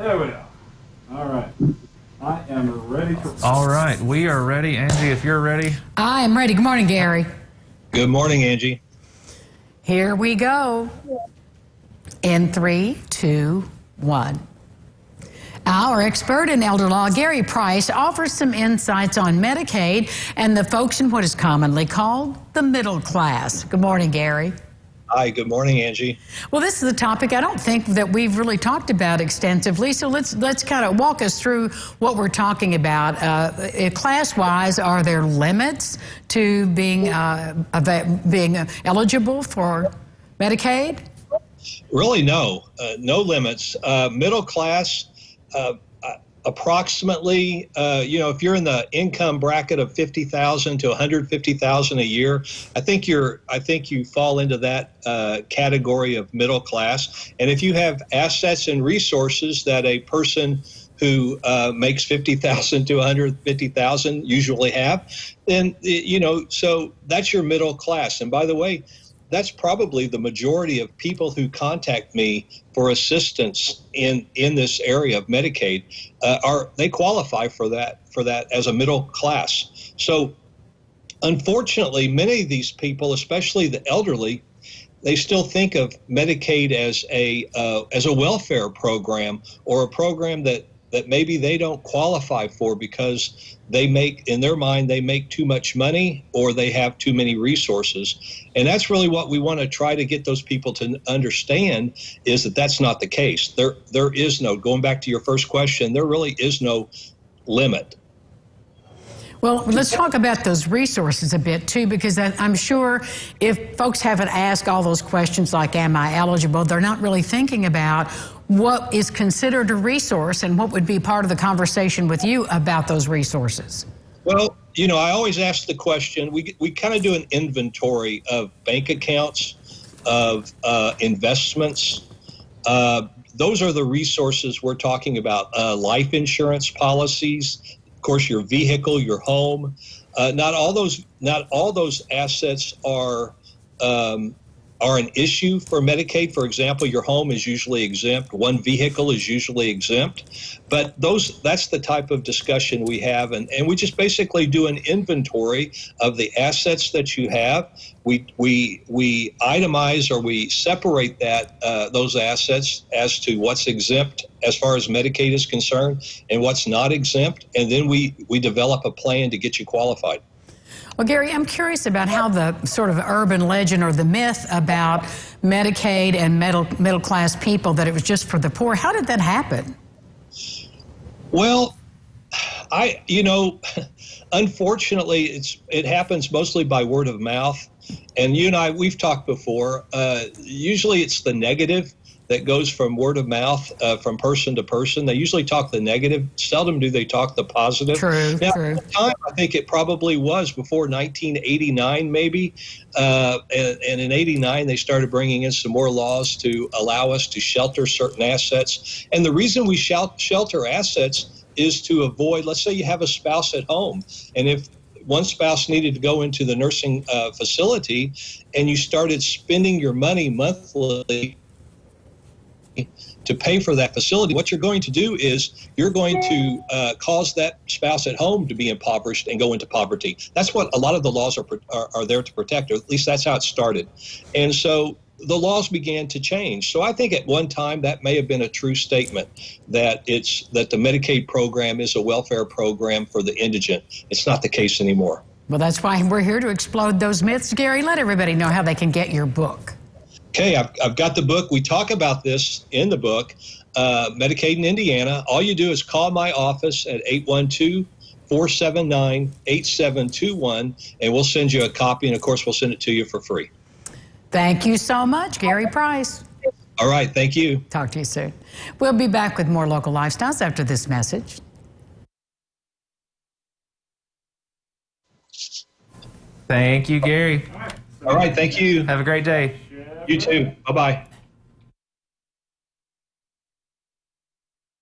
There we are. All right. I am ready to... All right, we are ready. Angie, if you're ready. I am ready. Good morning, Gary. Good morning, Angie. Here we go. In 3, 2, 1. Our expert in elder law, Gary Price, offers some insights on Medicaid and the folks in what is commonly called the middle class. Good morning, Gary. Hi, good morning, Angie. Well, this is a topic I don't think that we've really talked about extensively, so let's kind of walk us through what we're talking about. Class-wise, are there limits to being eligible for Medicaid? Really, no. No limits. Middle class, approximately, if you're in the income bracket of $50,000 to $150,000 a year, I think you fall into that category of middle class. And if you have assets and resources that a person who makes $50,000 to $150,000 usually have, then so that's your middle class. And by the way, that's probably the majority of people who contact me for assistance in this area of Medicaid. They qualify for that as a middle class. So unfortunately, many of these people, especially the elderly, they still think of Medicaid as a welfare program, or a program that maybe they don't qualify for because in their mind, they make too much money or they have too many resources. And that's really what we want to try to get those people to understand, is that that's not the case. There is no, going back to your first question, there really is no limit. Well, let's talk about those resources a bit, too, because I'm sure if folks haven't asked all those questions like, am I eligible, they're not really thinking about what is considered a resource and what would be part of the conversation with you about those resources. Well, I always ask the question, we kind of do an inventory of bank accounts, of investments. Those are the resources we're talking about. Life insurance policies, of course, your vehicle, your home. Not all those assets are an issue for Medicaid. For example, your home is usually exempt. One vehicle is usually exempt. But that's the type of discussion we have. And we just basically do an inventory of the assets that you have. We itemize, or we separate those assets as to what's exempt as far as Medicaid is concerned and what's not exempt. And then we develop a plan to get you qualified. Well, Gary, I'm curious about how the sort of urban legend or the myth about Medicaid and middle-class people, that it was just for the poor, how did that happen? Well, unfortunately, it happens mostly by word of mouth. And you and I, we've talked before, usually it's the negative that goes from word of mouth, from person to person. They usually talk the negative. Seldom do they talk the positive. True. At the time, I think it probably was before 1989, maybe. And in 89, they started bringing in some more laws to allow us to shelter certain assets. And the reason we shelter assets is to avoid, let's say you have a spouse at home, and if one spouse needed to go into the nursing facility and you started spending your money monthly to pay for that facility, what you're going to do is you're going to cause that spouse at home to be impoverished and go into poverty. That's what a lot of the laws are there to protect, or at least that's how it started. And so the laws began to change. So I think at one time that may have been a true statement, that the Medicaid program is a welfare program for the indigent. It's not the case anymore. Well, that's why we're here to explode those myths. Gary, let everybody know how they can get your book. Okay, I've got the book. We talk about this in the book, Medicaid in Indiana. All you do is call my office at 812-479-8721, and we'll send you a copy, and of course, we'll send it to you for free. Thank you so much, Gary Price. All right, thank you. Talk to you soon. We'll be back with more local lifestyles after this message. Thank you, Gary. All right, thank you. Have a great day. You too. Bye-bye.